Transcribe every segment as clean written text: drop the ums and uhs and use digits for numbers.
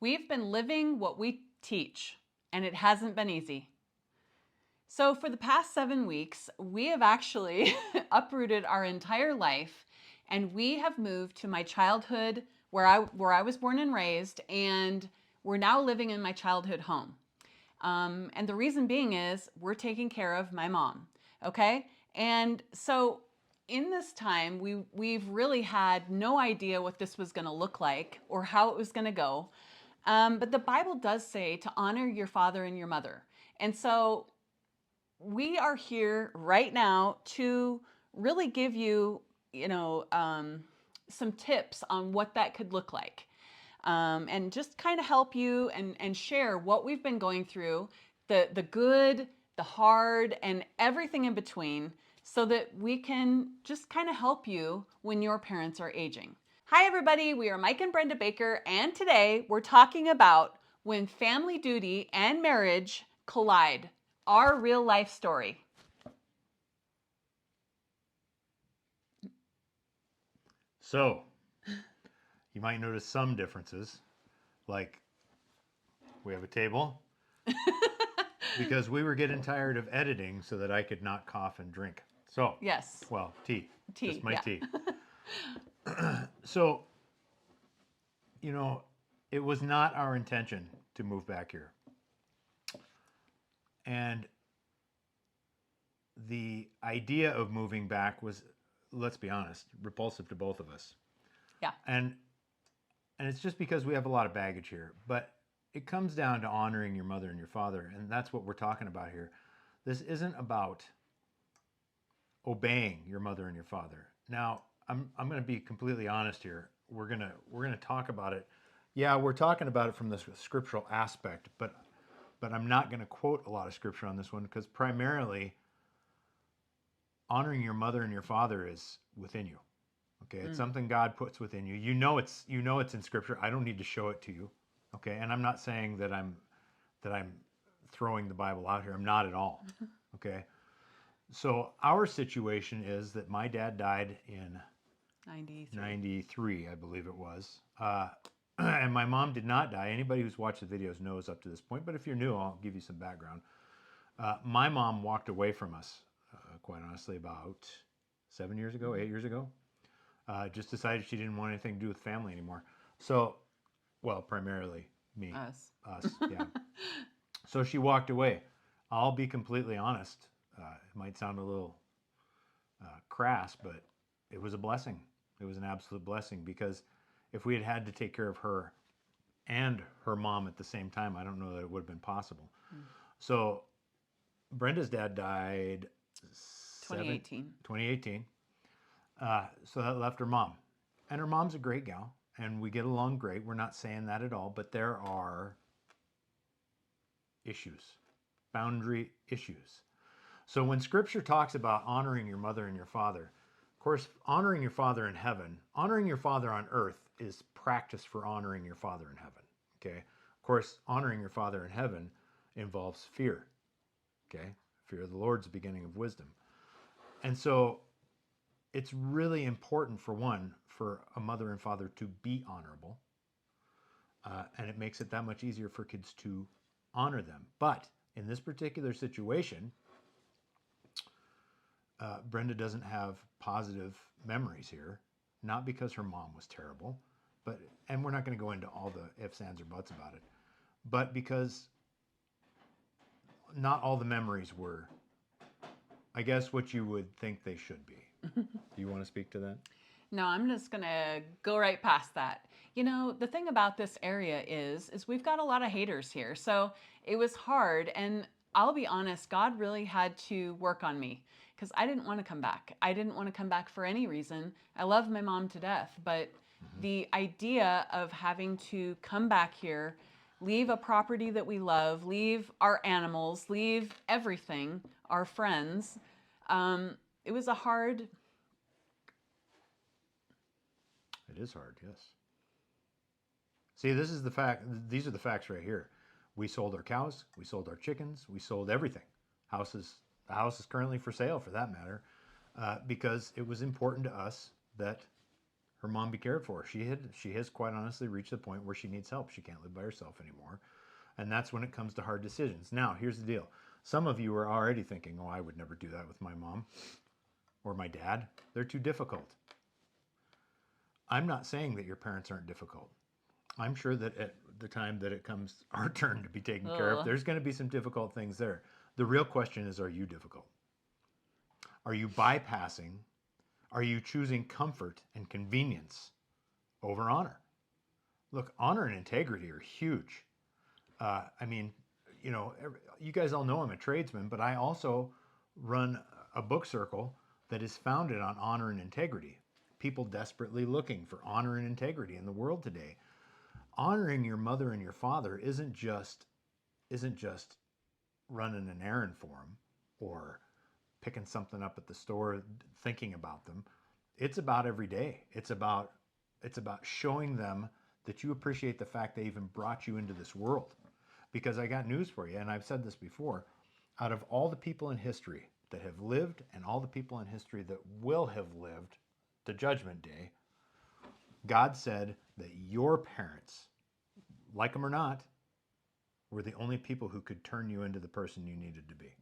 We've been living what we teach, and it hasn't been easy. So, for the past 7 weeks, we have actually uprooted our entire life, and we have moved to my childhood where I was born and raised, and we're now living in my childhood home. And the reason being is we're taking care of my mom. Okay. And so in this time, we've really had no idea what this was going to look like or how it was going to go. But the Bible does say to honor your father and your mother. And so we are here right now to really give you, some tips on what that could look like. And just kind of help you and share what we've been going through, the good, the hard, and everything in between, so that we can just kind of help you when your parents are aging. Hi, everybody. We are Mike and Brenda Baker, and today we're talking about when family duty and marriage collide, our real life story. So, you might notice some differences, like we have a table because we were getting tired of editing so that I could not cough and drink. So, Yes. well, tea. Tea. Just my Yeah. tea. So, it was not our intention to move back here. And the idea of moving back was, let's be honest, repulsive to both of us. Yeah. And it's just because we have a lot of baggage here. But it comes down to honoring your mother and your father, and that's what we're talking about here. This isn't about obeying your mother and your father. Now, I'm going to be completely honest here. We're going to talk about it. Yeah, we're talking about it from the scriptural aspect, but I'm not going to quote a lot of scripture on this one because primarily honoring your mother and your father is within you. Okay, it's something God puts within you. You know it's in scripture. I don't need to show it to you. Okay, and I'm not saying that I'm throwing the Bible out here. I'm not at all. Okay, so our situation is that my dad died in 93, I believe it was. And my mom did not die. Anybody who's watched the videos knows up to this point, but if you're new, I'll give you some background. My mom walked away from us, quite honestly, about 7 years ago, 8 years ago. Just decided she didn't want anything to do with family anymore. So, well, primarily me. Us, yeah. So she walked away. I'll be completely honest. It might sound a little crass, but it was a blessing. It was an absolute blessing because if we had had to take care of her and her mom at the same time, I don't know that it would have been possible. So Brenda's dad died 2018. So that left her mom. And her mom's a great gal, and we get along great. We're not saying that at all, but there are issues, boundary issues. So when scripture talks about honoring your mother and your father, of course, honoring your father in heaven, honoring your father on earth is practice for honoring your father in heaven. Okay? Of course, honoring your father in heaven involves fear. Okay? Fear of the Lord is the beginning of wisdom. And so it's really important, for one, for a mother and father to be honorable. And it makes it that much easier for kids to honor them. But in this particular situation, Brenda doesn't have positive memories here, not because her mom was terrible, and we're not going to go into all the ifs, ands, or buts about it, but because not all the memories were, I guess, what you would think they should be. Do you want to speak to that? No, I'm just going to go right past that. The thing about this area is we've got a lot of haters here. So it was hard. And I'll be honest, God really had to work on me because I didn't want to come back. I didn't want to come back for any reason. I love my mom to death. But the idea of having to come back here, leave a property that we love, leave our animals, leave everything, our friends, it was a hard. It is hard, yes. See, this is the fact. These are the facts right here. We sold our cows. We sold our chickens. We sold everything. The house is currently for sale, for that matter, because it was important to us that her mom be cared for. She has quite honestly reached the point where she needs help. She can't live by herself anymore. And that's when it comes to hard decisions. Now, here's the deal. Some of you are already thinking, oh, I would never do that with my mom or my dad. They're too difficult. I'm not saying that your parents aren't difficult. I'm sure that at the time that it comes our turn to be taken care of, Ugh. there's going to be some difficult things there. The real question is, are you difficult? Are you bypassing? Are you choosing comfort and convenience over honor? Look, honor and integrity are huge. I mean, you guys all know I'm a tradesman, but I also run a book circle that is founded on honor and integrity. People desperately looking for honor and integrity in the world today. Honoring your mother and your father isn't just running an errand for them or picking something up at the store, thinking about them. It's about every day. It's about showing them that you appreciate the fact they even brought you into this world. Because I got news for you, and I've said this before, out of all the people in history that have lived and all the people in history that will have lived to Judgment Day, God said that your parents, like them or not, were the only people who could turn you into the person you needed to be.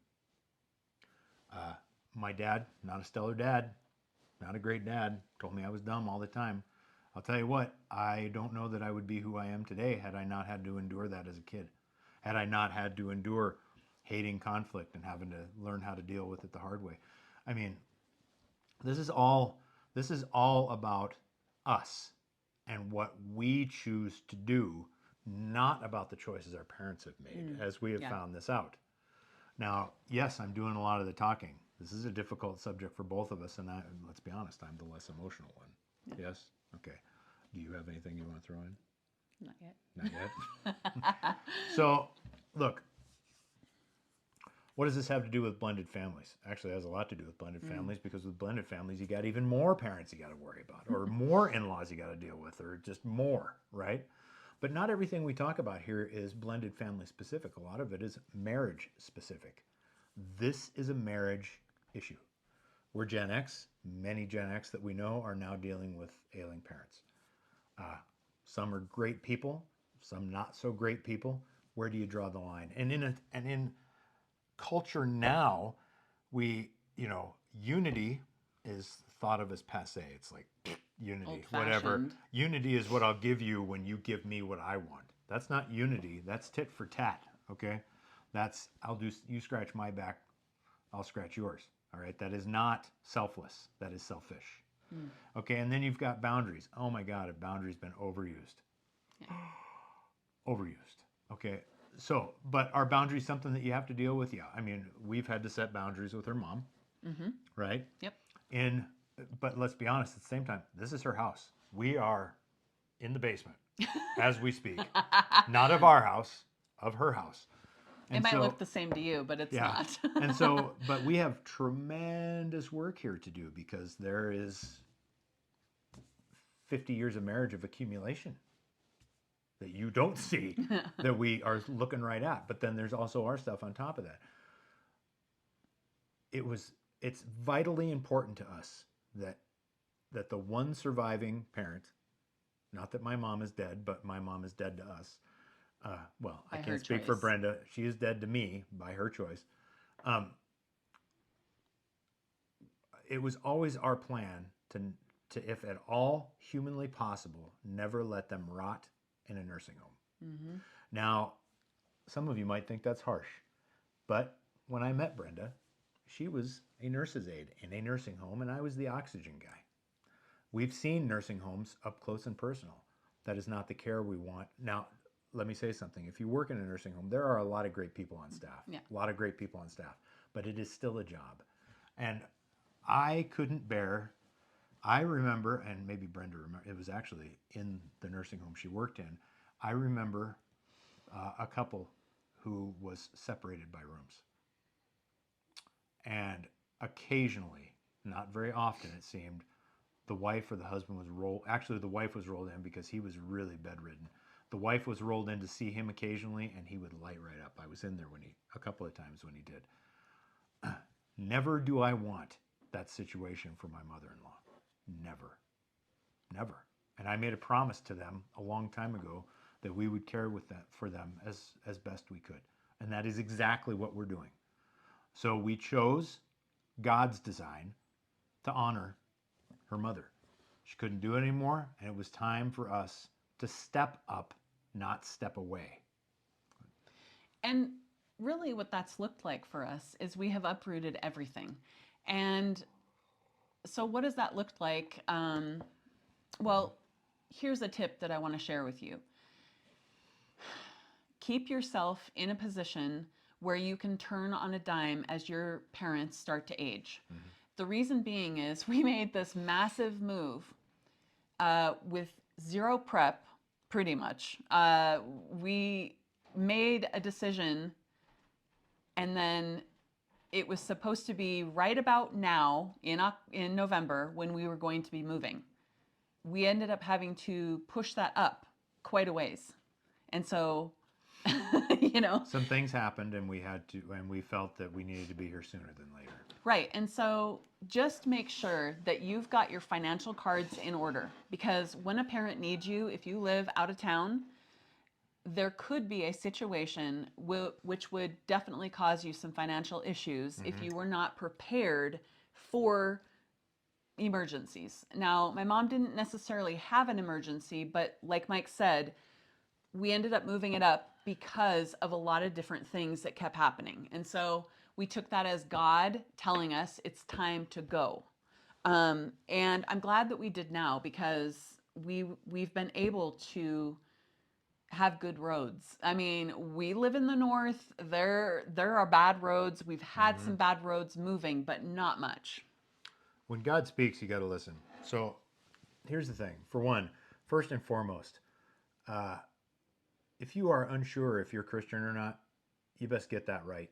My dad, not a stellar dad, not a great dad, told me I was dumb all the time. I'll tell you what, I don't know that I would be who I am today had I not had to endure that as a kid. Had I not had to endure hating conflict and having to learn how to deal with it the hard way. I mean, this is all about us and what we choose to do, not about the choices our parents have made, as we have found this out. Now, yes, I'm doing a lot of the talking. This is a difficult subject for both of us, and let's be honest, I'm the less emotional one. Yeah. Yes? Okay. Do you have anything you want to throw in? Not yet. Not yet? So, look, what does this have to do with blended families? Actually, it has a lot to do with blended families, because with blended families, you got even more parents you got to worry about, or more in-laws you got to deal with, or just more, right? But not everything we talk about here is blended family specific. A lot of it is marriage specific. This is a marriage issue. We're Gen X. Many Gen X that we know are now dealing with ailing parents. Some are great people, some not so great people. Where do you draw the line? And in culture now, unity is thought of as passé. It's like unity, whatever. Unity is what I'll give you when you give me what I want. That's not unity. That's tit for tat. Okay, that's you scratch my back, I'll scratch yours. All right, that is not selfless. That is selfish. Okay, and then you've got boundaries. Oh my God, have boundaries been overused? Yeah. Overused. Okay, so, but are boundaries something that you have to deal with? Yeah, I mean, we've had to set boundaries with her mom, right? Yep. But let's be honest, at the same time, this is her house. We are in the basement as we speak. Not of our house, of her house. And it might look the same to you, but it's not. And so, but we have tremendous work here to do, because there is 50 years of marriage of accumulation that you don't see that we are looking right at. But then there's also our stuff on top of that. It's vitally important to us that the one surviving parent, not that my mom is dead, but my mom is dead to us. Well, I can't speak for Brenda. She is dead to me by her choice. It was always our plan to, if at all humanly possible, never let them rot in a nursing home. Now, some of you might think that's harsh, but when I met Brenda, she was a nurse's aide in a nursing home, and I was the oxygen guy. We've seen nursing homes up close and personal. That is not the care we want. Now, let me say something. If you work in a nursing home, there are a lot of great people on staff. Yeah. A lot of great people on staff. But it is still a job. And I couldn't bear, I remember, and maybe Brenda remember, it was actually in the nursing home she worked in, I remember a couple who was separated by rooms. And occasionally, not very often it seemed, the wife or the husband was the wife was rolled in because he was really bedridden. The wife was rolled in to see him occasionally, and he would light right up. I was in there a couple of times when he did. Never do I want that situation for my mother-in-law. Never. never. And I made a promise to them a long time ago that we would care with that for them as best we could. And that is exactly what we're doing. So we chose God's design to honor her mother. She couldn't do it anymore, and it was time for us to step up, not step away. And really, what that's looked like for us is we have uprooted everything. And so, what does that look like? Well, here's a tip that I want to share with you. Keep yourself in a position where you can turn on a dime as your parents start to age. Mm-hmm. The reason being is we made this massive move with zero prep, pretty much. We made a decision, and then it was supposed to be right about now in November when we were going to be moving. We ended up having to push that up quite a ways. And so, some things happened, and we felt that we needed to be here sooner than later. Right. And so just make sure that you've got your financial cards in order, because when a parent needs you, if you live out of town, there could be a situation which would definitely cause you some financial issues if you were not prepared for emergencies. Now, my mom didn't necessarily have an emergency, but like Mike said, we ended up moving it up because of a lot of different things that kept happening. And so we took that as God telling us it's time to go. And I'm glad that we did now, because we've been able to have good roads. I mean, we live in the north. There are bad roads. We've had some bad roads moving, but not much. When God speaks, you got to listen. So here's the thing. For one, first and foremost, if you are unsure if you're Christian or not, you best get that right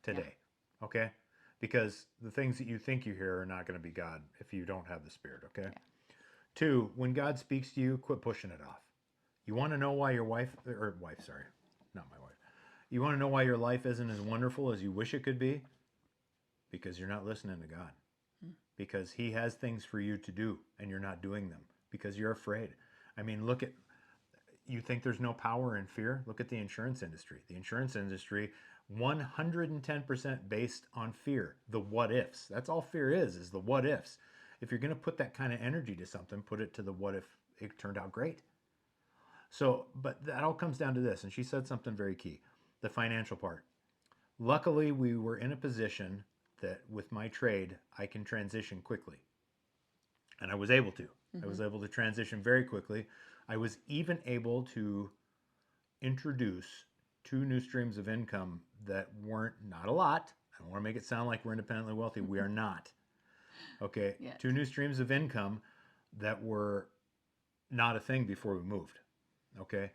today. Yeah. Okay? Because the things that you think you hear are not going to be God if you don't have the Spirit. Okay? Yeah. Two, when God speaks to you, quit pushing it off. You want to know why your you want to know why your life isn't as wonderful as you wish it could be? Because you're not listening to God. Because He has things for you to do, and you're not doing them because you're afraid. I mean, you think there's no power in fear? Look at the insurance industry. The insurance industry, 110% based on fear. The what ifs. That's all fear is the what ifs. If you're going to put that kind of energy to something, put it to the what if it turned out great. So, but that all comes down to this, and she said something very key, the financial part. Luckily, we were in a position that with my trade, I can transition quickly. And I was able to. I was able to transition very quickly. I was even able to introduce 2 new streams of income that weren't, not a lot. I don't want to make it sound like we're independently wealthy. We are not. Okay? Yes. 2 new streams of income that were not a thing before we moved. Okay?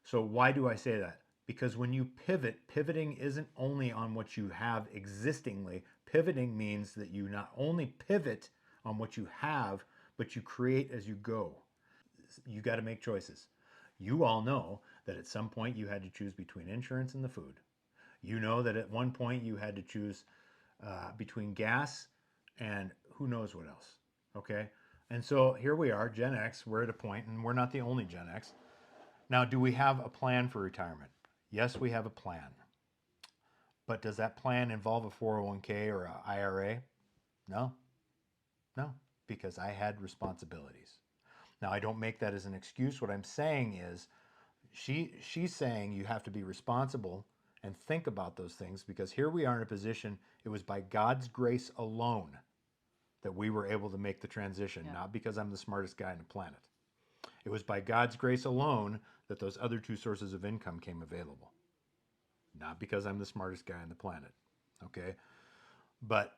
So why do I say that? Because when you pivot, pivoting isn't only on what you have existingly. Pivoting means that you not only pivot on what you have, but you create as you go. You got to make choices. You all know that at some point you had to choose between insurance and the food. You know that at one point you had to choose between gas and who knows what else. Okay? And so here we are, Gen X, we're at a point, and we're not the only Gen X. Now, do we have a plan for retirement? Yes, we have a plan. But does that plan involve a 401k or an IRA? No. No, because I had responsibilities. Now, I don't make that as an excuse. What I'm saying is she's saying you have to be responsible and think about those things, because here we are in a position, it was by God's grace alone that we were able to make the transition, not because I'm the smartest guy on the planet. It was by God's grace alone that those other 2 sources of income came available. Not because I'm the smartest guy on the planet. Okay? But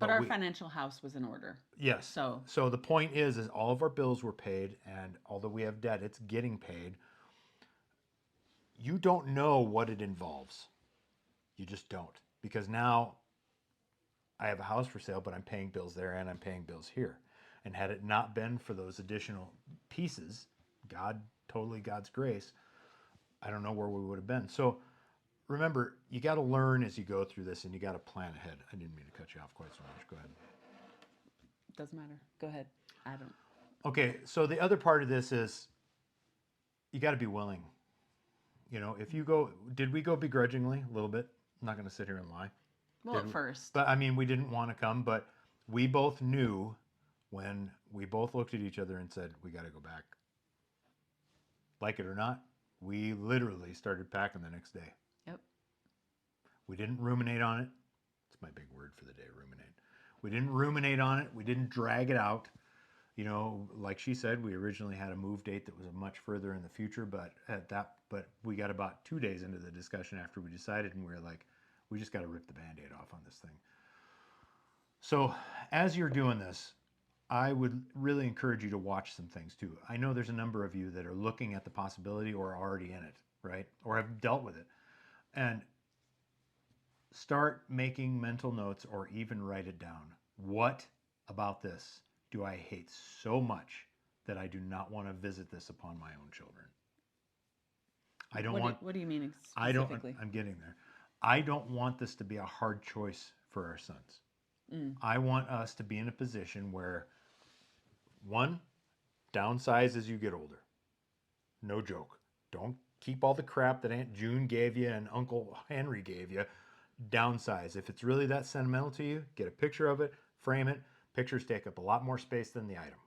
our financial house was in order. Yes. So the point is all of our bills were paid, and although we have debt, it's getting paid. You don't know what it involves. You just don't. Because now I have a house for sale, but I'm paying bills there and I'm paying bills here. And had it not been for those additional pieces, God's grace, I don't know where we would have been. So remember, you got to learn as you go through this, and you got to plan ahead. I didn't mean to cut you off quite so much. Go ahead. Doesn't matter. Go ahead. I don't. Okay, so the other part of this is you got to be willing. If you go, did we go begrudgingly a little bit? I'm not going to sit here and lie. Well, Did at we? first. But I mean, we didn't want to come, but we both knew when we both looked at each other and said, we got to go back. Like it or not, we literally started packing the next day. Yep. We didn't ruminate on it. It's my big word for the day, ruminate. We didn't ruminate on it. We didn't drag it out. Like she said, we originally had a move date that was much further in the future, but we got about 2 days into the discussion after we decided, and we were like, we just got to rip the Band-Aid off on this thing. So as you're doing this, I would really encourage you to watch some things too. I know there's a number of you that are looking at the possibility or are already in it, right? Or have dealt with it. And start making mental notes or even write it down. What about this do I hate so much that I do not want to visit this upon my own children? I don't want. What do you mean I don't. specifically? I'm getting there. I don't want this to be a hard choice for our sons. I want us to be in a position where, one, downsize as you get older. No joke. Don't keep all the crap that Aunt June gave you and Uncle Henry gave you. Downsize. If it's really that sentimental to you, get a picture of it, frame it. Pictures take up a lot more space than the item.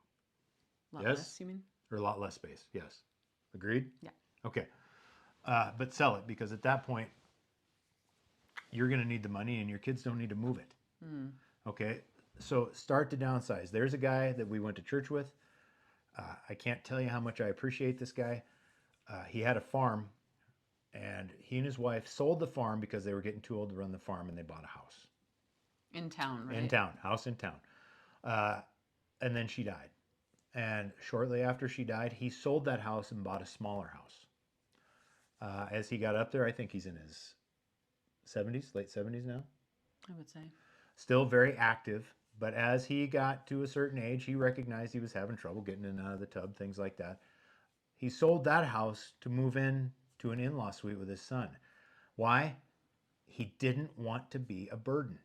A lot Yes? less, you mean? Or a lot less space. Yes. Agreed? Yeah. Okay. But sell it, because at that point, you're going to need the money and your kids don't need to move it. Okay. So start to downsize. There's a guy that we went to church with. I can't tell you how much I appreciate this guy. He had a farm, and he and his wife sold the farm because they were getting too old to run the farm, and they bought a house. In town, right? In town. House in town. And then she died. And shortly after she died, he sold that house and bought a smaller house. As he got up there, I think he's in his 70s, late 70s now. I would say. Still very active, but as he got to a certain age, he recognized he was having trouble getting in and out of the tub, things like that. He sold that house to move in to an in-law suite with his son. Why? He didn't want to be a burden.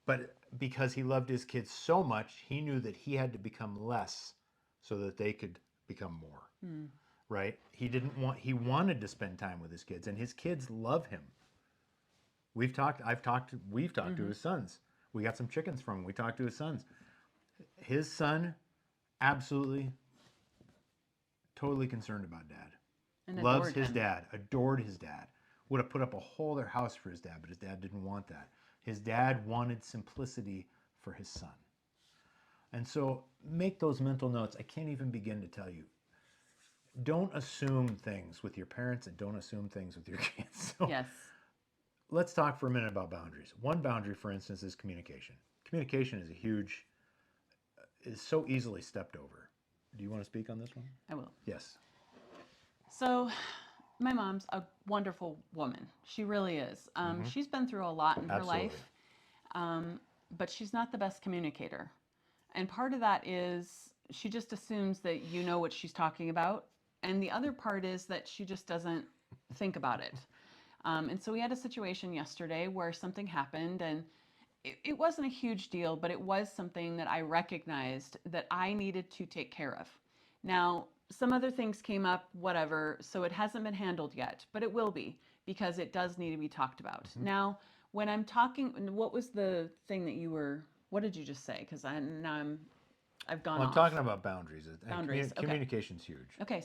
But because he loved his kids so much, he knew that he had to become less so that they could become more. Right? He wanted to spend time with his kids, and his kids love him. We've talked to his sons. We got some chickens from him. We talked to his sons. His son, absolutely, totally concerned about dad. And Loves adored his him. dad, adored his dad. Would have put up a whole other house for his dad, but his dad didn't want that. His dad wanted simplicity for his son. And so make those mental notes. I can't even begin to tell you. Don't assume things with your parents and don't assume things with your kids. So Yes. let's talk for a minute about boundaries. One boundary, for instance, is communication. Communication is so easily stepped over. Do you want to speak on this one? I will. Yes. So, my mom's a wonderful woman. She really is. She's been through a lot in her Absolutely. life, but she's not the best communicator. And part of that is she just assumes that you know what she's talking about. And the other part is that she just doesn't think about it. And so we had a situation yesterday where something happened, and it wasn't a huge deal, but it was something that I recognized that I needed to take care of. Now, some other things came up, whatever, so it hasn't been handled yet, but it will be because it does need to be talked about. Now, when I'm talking, what was the thing that what did you just say? Because I've gone Well, I'm off. talking about boundaries. And Boundaries, okay. Communication's huge. Okay,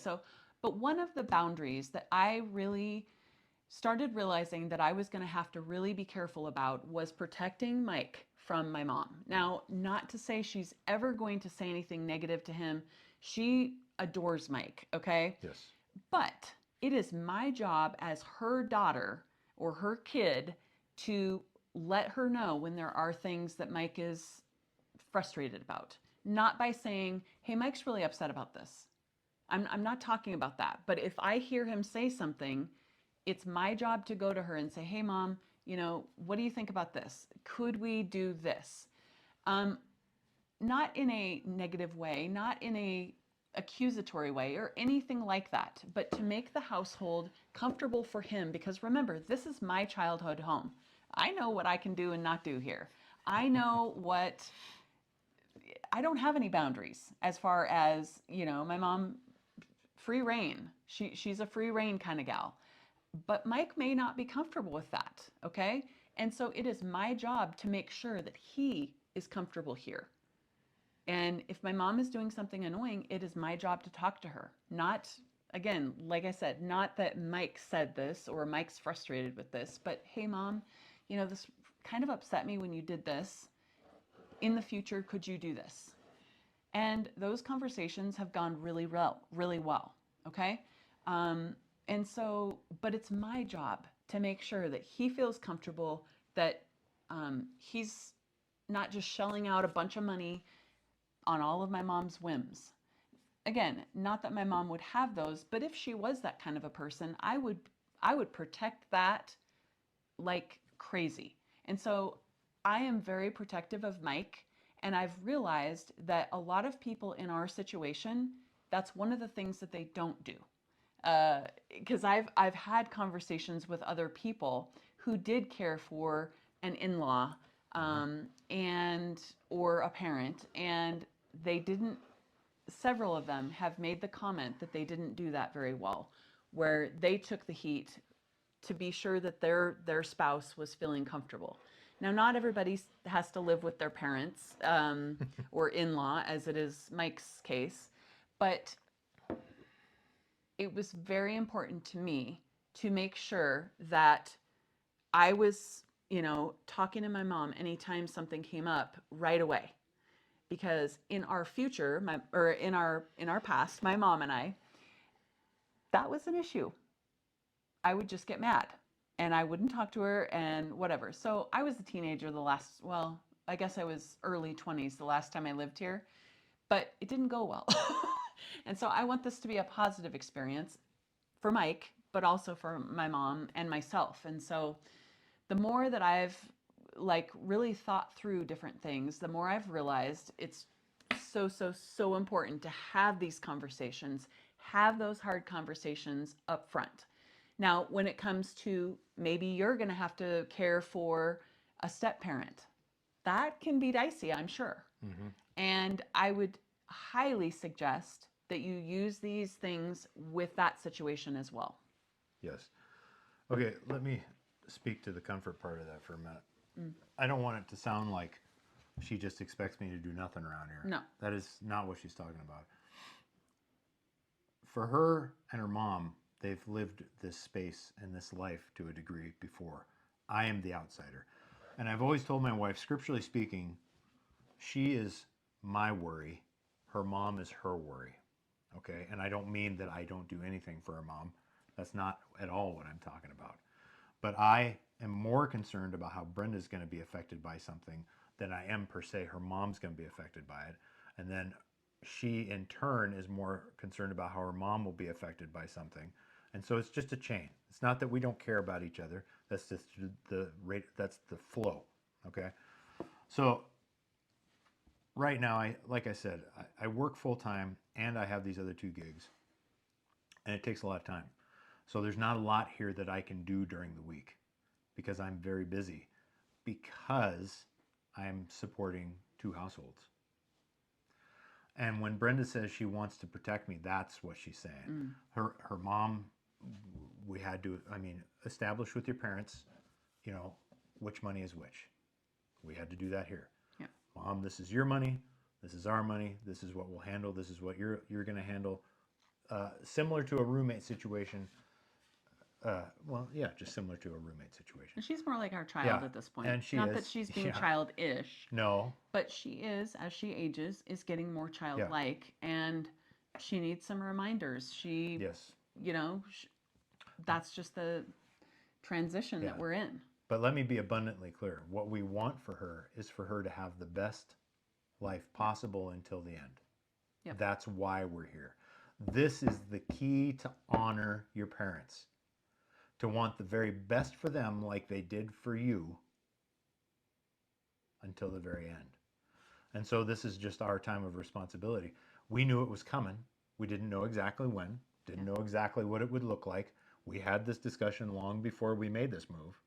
but one of the boundaries that I really started realizing that I was going to have to really be careful about was protecting Mike from my mom. Now, not to say she's ever going to say anything negative to him. She adores Mike, okay? Yes. But it is my job as her daughter or her kid to let her know when there are things that Mike is frustrated about. Not by saying, hey, Mike's really upset about this. I'm not talking about that. But if I hear him say something, it's my job to go to her and say, hey, Mom, what do you think about this? Could we do this? Not in a negative way, not in a accusatory way or anything like that, but to make the household comfortable for him. Because remember, this is my childhood home. I know what I can do and not do here. I know what I don't have any boundaries as far as, my mom, free reign. She's a free reign kind of gal. But Mike may not be comfortable with that, okay? And so it is my job to make sure that he is comfortable here. And if my mom is doing something annoying, it is my job to talk to her. Not, again, like I said, not that Mike said this or Mike's frustrated with this, but hey, mom, this kind of upset me when you did this. In the future, could you do this? And those conversations have gone really well, really well. Okay. And so, but it's my job to make sure that he feels comfortable, that he's not just shelling out a bunch of money on all of my mom's whims. Again, not that my mom would have those, but if she was that kind of a person, I would protect that like crazy. And so I am very protective of Mike, and I've realized that a lot of people in our situation, that's one of the things that they don't do. Because I've had conversations with other people who did care for an in-law, and or a parent, and they didn't. Several of them have made the comment that they didn't do that very well, where they took the heat to be sure that their spouse was feeling comfortable. Now, not everybody has to live with their parents, or in-law, as it is Mike's case, but it was very important to me to make sure that I was, talking to my mom anytime something came up right away. Because in our future, in our past, my mom and I, that was an issue. I would just get mad and I wouldn't talk to her and whatever. So I was a teenager well, I guess I was early 20s the last time I lived here, but it didn't go well. And so I want this to be a positive experience for Mike, but also for my mom and myself. And so the more that I've like really thought through different things, the more I've realized it's so, so, so important to have these conversations, have those hard conversations up front. Now, when it comes to maybe you're going to have to care for a step parent, that can be dicey, I'm sure. Mm-hmm. And I would highly suggest that you use these things with that situation as well. Yes. Okay, let me speak to the comfort part of that for a minute. Mm. I don't want it to sound like she just expects me to do nothing around here. No. That is not what she's talking about. For her and her mom, they've lived this space and this life to a degree before. I am the outsider. And I've always told my wife, scripturally speaking, she is my worry. Her mom is her worry. Okay? And I don't mean that I don't do anything for her mom. That's not at all what I'm talking about. But I am more concerned about how Brenda's going to be affected by something than I am per se her mom's going to be affected by it. And then she in turn is more concerned about how her mom will be affected by something. And so it's just a chain. It's not that we don't care about each other. That's just the rate. That's the flow. Okay. So right now, like I said, I work full time and I have these other two gigs, and it takes a lot of time. So there's not a lot here that I can do during the week because I'm very busy, because I'm supporting two households. And when Brenda says she wants to protect me, that's what she's saying. Her mom, we had to, establish with your parents, which money is which. We had to do that here. Yeah. Mom, this is your money. This is our money. This is what we'll handle. This is what you're going to handle. Similar to a roommate situation. Just similar to a roommate situation. And she's more like our child at this point. And she Not is, that she's being childish. No. But she is, as she ages, is getting more childlike, and she needs some reminders. Yes. That's just the transition that we're in. But let me be abundantly clear. What we want for her is for her to have the best life possible until the end. Yep. That's why we're here. This is the key to honor your parents. To want the very best for them like they did for you until the very end. And so this is just our time of responsibility. We knew it was coming. We didn't know exactly when, didn't know exactly what it would look like. We had this discussion long before we made this move.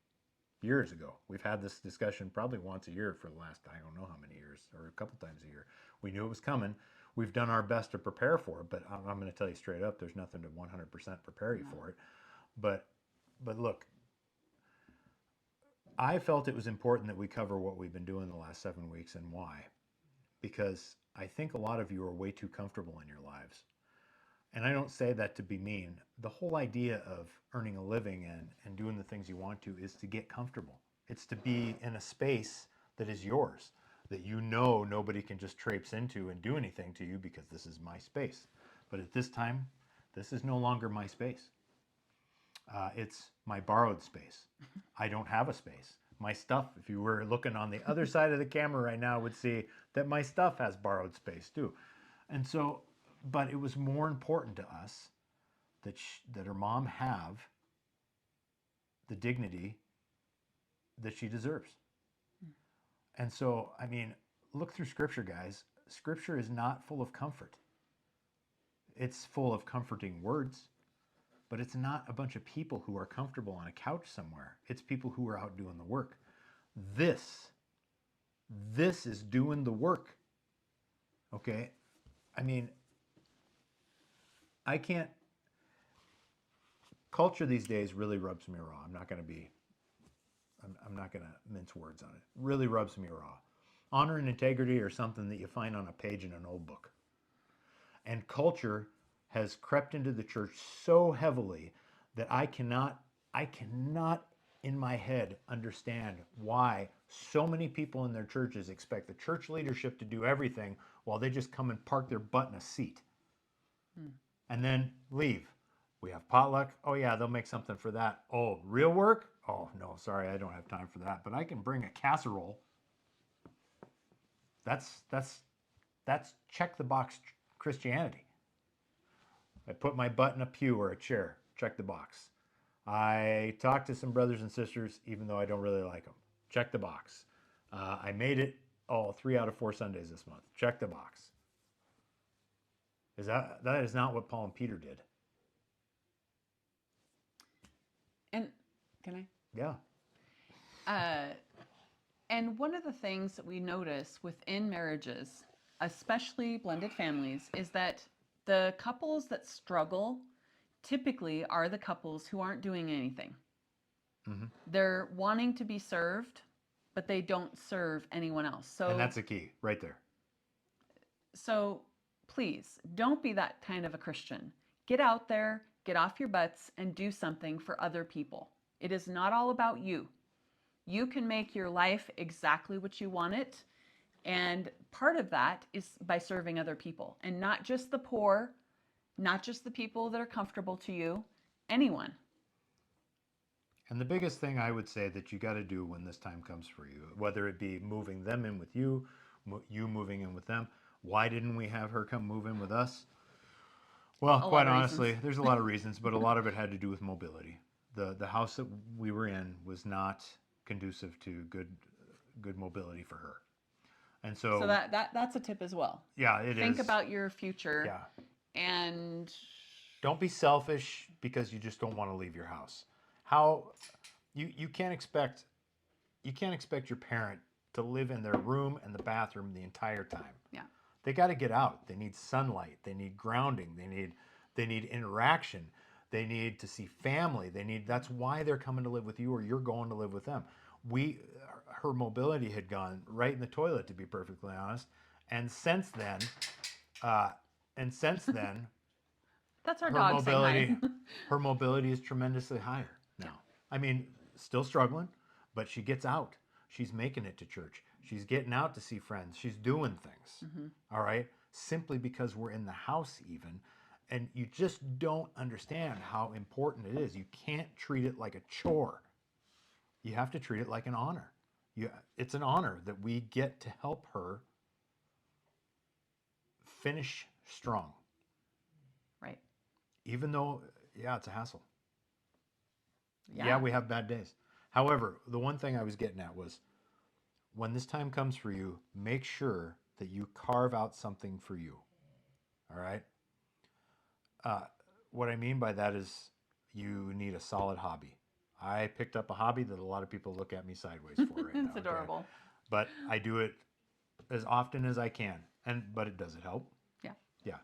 years ago. We've had this discussion probably once a year for the last, I don't know how many years, or a couple times a year. We knew it was coming. We've done our best to prepare for it, but I'm going to tell you straight up, there's nothing to 100% prepare you for it. But look, I felt it was important that we cover what we've been doing the last 7 weeks and why. Because I think a lot of you are way too comfortable in your lives. And I don't say that to be mean. The whole idea of earning a living and doing the things you want to is to get comfortable. It's to be in a space that is yours, that you know nobody can just traipse into and do anything to you because this is my space. But at this time, this is no longer my space. It's my borrowed space. I don't have a space. My stuff, if you were looking on the other side of the camera right now, would see that my stuff has borrowed space too. And so, but it was more important to us that her mom have the dignity that she deserves. And so, I mean, look through Scripture, guys. Scripture is not full of comfort. It's full of comforting words, but it's not a bunch of people who are comfortable on a couch somewhere. It's people who are out doing the work. This is doing the work. Okay? I mean, I can't. Culture these days really rubs me raw. I'm not going to mince words on it. Really rubs me raw. Honor and integrity are something that you find on a page in an old book. And culture has crept into the church so heavily that I cannot in my head understand why so many people in their churches expect the church leadership to do everything while they just come and park their butt in a seat and then leave. We have potluck. Oh yeah, they'll make something for that. Oh, real work? Oh no, sorry, I don't have time for that. But I can bring a casserole. That's check the box Christianity. I put my butt in a pew or a chair. Check the box. I talk to some brothers and sisters, even though I don't really like them. Check the box. I made it 3 out of 4 Sundays this month. Check the box. That is not what Paul and Peter did. And can I? Yeah. And one of the things that we notice within marriages, especially blended families, is that the couples that struggle typically are the couples who aren't doing anything. Mm-hmm. They're wanting to be served, but they don't serve anyone else. And that's the key right there. So please don't be that kind of a Christian. Get out there, get off your butts, and do something for other people. It is not all about you. You can make your life exactly what you want it. And part of that is by serving other people, and not just the poor, not just the people that are comfortable to you, anyone. And the biggest thing I would say that you got to do when this time comes for you, whether it be moving them in with you, you moving in with them. Why didn't we have her come move in with us? Well, quite honestly, there's a lot of reasons, but a lot of it had to do with mobility. The house that we were in was not conducive to good mobility for her. And so that's a tip as well. Yeah, it is. Think about your future. Yeah. And don't be selfish because you just don't want to leave your house. How you can't expect your parent to live in their room and the bathroom the entire time. Yeah. They got to get out. They need sunlight. They need grounding. They need interaction. They need to see family. That's why they're coming to live with you, or you're going to live with them. Her mobility had gone right in the toilet, to be perfectly honest. And since then, that's our dog mobility, saying hi. her mobility is tremendously higher now. Yeah. I mean, still struggling, but she gets out. She's making it to church. She's getting out to see friends. She's doing things. Mm-hmm. All right? Simply because we're in the house even. And you just don't understand how important it is. You can't treat it like a chore. You have to treat it like an honor. It's an honor that we get to help her finish strong. Right. Even though, it's a hassle. Yeah, we have bad days. However, the one thing I was getting at was, when this time comes for you, make sure that you carve out something for you. All right? What I mean by that is you need a solid hobby. I picked up a hobby that a lot of people look at me sideways for right now. It's adorable. But I do it as often as I can. But does it help? Yeah. Yeah.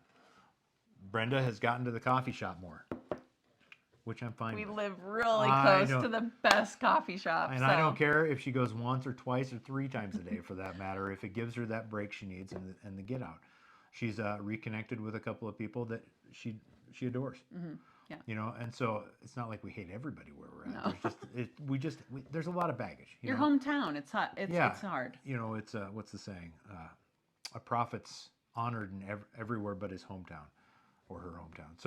Brenda has gotten to the coffee shop more, which I'm fine We with. live really I close know. to the best coffee shop. And so. I don't care if she goes once or twice or 3 times a day for that matter, if it gives her that break she needs and the get out. She's reconnected with a couple of people that she adores. Mm-hmm. Yeah. You know, and so it's not like we hate everybody where we're at. No. There's a lot of baggage. Your know? hometown, it's hot. It's hard. You know, it's what's the saying? A prophet's honored in everywhere but his hometown or her hometown.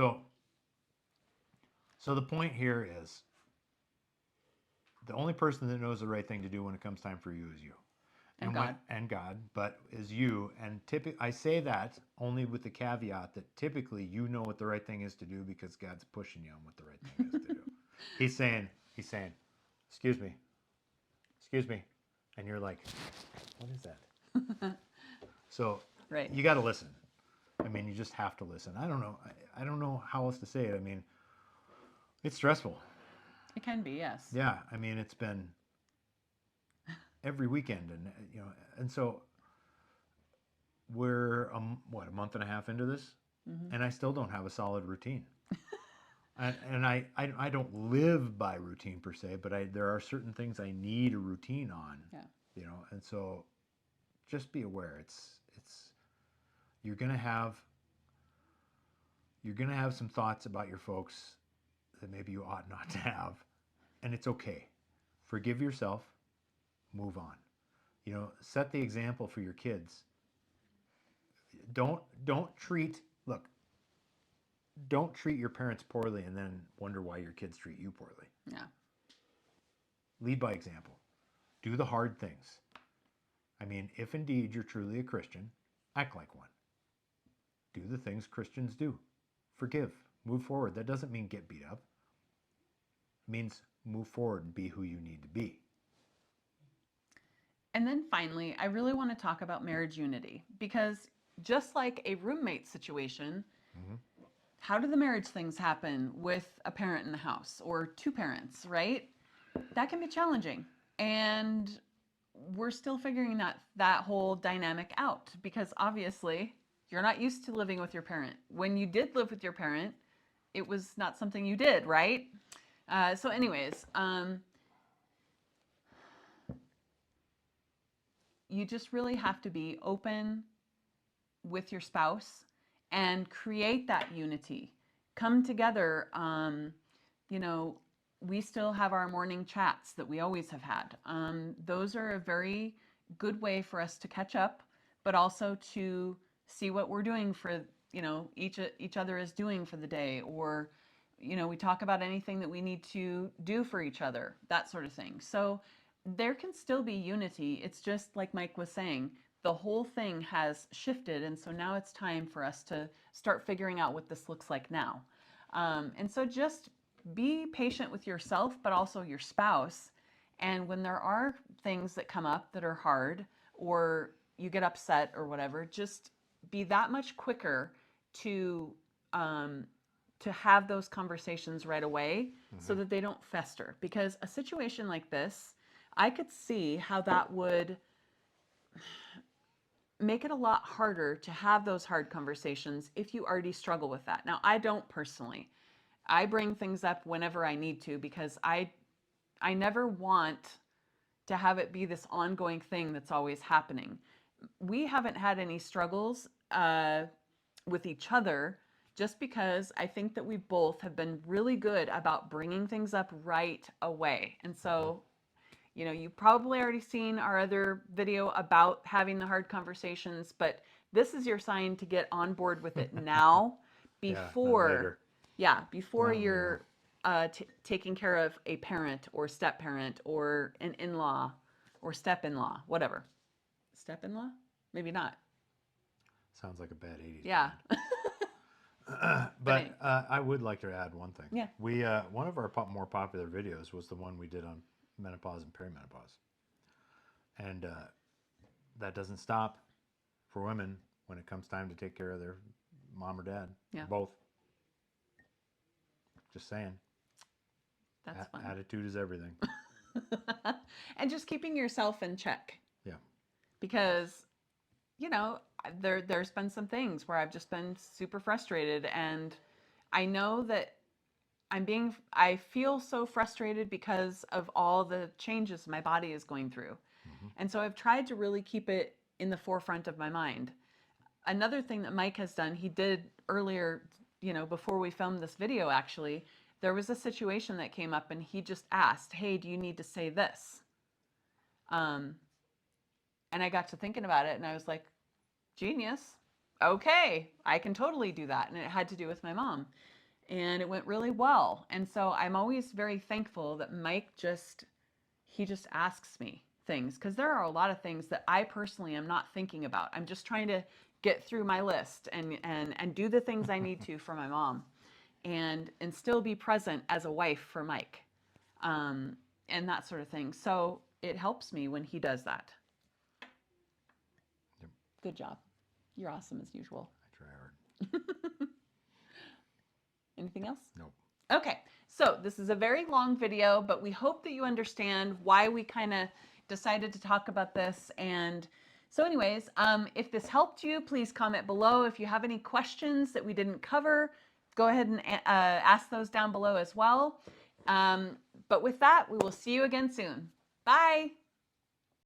So the point here is the only person that knows the right thing to do when it comes time for you is you. And God. And God, but is you. And I say that only with the caveat that typically you know what the right thing is to do because God's pushing you on what the right thing is to do. He's saying, excuse me. And you're like, what is that? So Right. you got to listen. I mean, you just have to listen. I don't know. I don't know how else to say it. I mean, it's stressful. It can be, yes. Yeah. I mean, it's been every weekend, and you know, and so we're a month and a half into this, and I still don't have a solid routine. and I don't live by routine per se, but there are certain things I need a routine on. Yeah. You know, and so just be aware. It's you're gonna have some thoughts about your folks that maybe you ought not to have, and it's okay. Forgive yourself. Move on. You know, set the example for your kids. Don't treat your parents poorly and then wonder why your kids treat you poorly. Yeah. Lead by example. Do the hard things. I mean, if indeed you're truly a Christian, act like one. Do the things Christians do. Forgive. Move forward. That doesn't mean get beat up. It means move forward and be who you need to be. And then finally, I really want to talk about marriage unity because just like a roommate situation, how do the marriage things happen with a parent in the house or two parents, right? That can be challenging. And we're still figuring that whole dynamic out because obviously you're not used to living with your parent. When you did live with your parent, it was not something you did, right? So anyways, you just really have to be open with your spouse and create that unity. Come together. You know, we still have our morning chats that we always have had. Those are a very good way for us to catch up, but also to see what we're doing for, you know, each other is doing for the day, or, you know, we talk about anything that we need to do for each other, that sort of thing. So there can still be unity. It's just like Mike was saying, the whole thing has shifted. And so now it's time for us to start figuring out what this looks like now. And so just be patient with yourself, but also your spouse. And when there are things that come up that are hard or you get upset or whatever, just be that much quicker to have those conversations right away so that they don't fester. Because a situation like this, I could see how that would make it a lot harder to have those hard conversations if you already struggle with that. Now, I don't personally. I bring things up whenever I need to because I never want to have it be this ongoing thing that's always happening. We haven't had any struggles with each other just because I think that we both have been really good about bringing things up right away. And so, you know, you've probably already seen our other video about having the hard conversations, but this is your sign to get on board with it now before, before you're taking care of a parent or step parent or an in-law or step-in-law, whatever. Step-in-law? Maybe not. Sounds like a bad 80s. Yeah. But I would like to add one thing. Yeah. We one of our more popular videos was the one we did on menopause and perimenopause. And that doesn't stop for women when it comes time to take care of their mom or dad. Yeah. Both. Just saying. That's fun. Attitude is everything. And just keeping yourself in check. Yeah. Because, you know, there's been some things where I've just been super frustrated, and I know that I feel so frustrated because of all the changes my body is going through. Mm-hmm. And so I've tried to really keep it in the forefront of my mind. Another thing that Mike has done, he did earlier, you know, before we filmed this video, actually, there was a situation that came up and he just asked, "Hey, do you need to say this?" Um, and I got to thinking about it and I was like, genius. Okay, I can totally do that. And it had to do with my mom. And it went really well. And so I'm always very thankful that Mike he just asks me things, because there are a lot of things that I personally am not thinking about. I'm just trying to get through my list and do the things I need to for my mom, and still be present as a wife for Mike, and that sort of thing. So it helps me when he does that. Yep. Good job. You're awesome as usual. I try hard. Anything else? Nope. Okay, so this is a very long video, but we hope that you understand why we kind of decided to talk about this. And so anyways, if this helped you, please comment below. If you have any questions that we didn't cover, go ahead and ask those down below as well. But with that, we will see you again soon. Bye.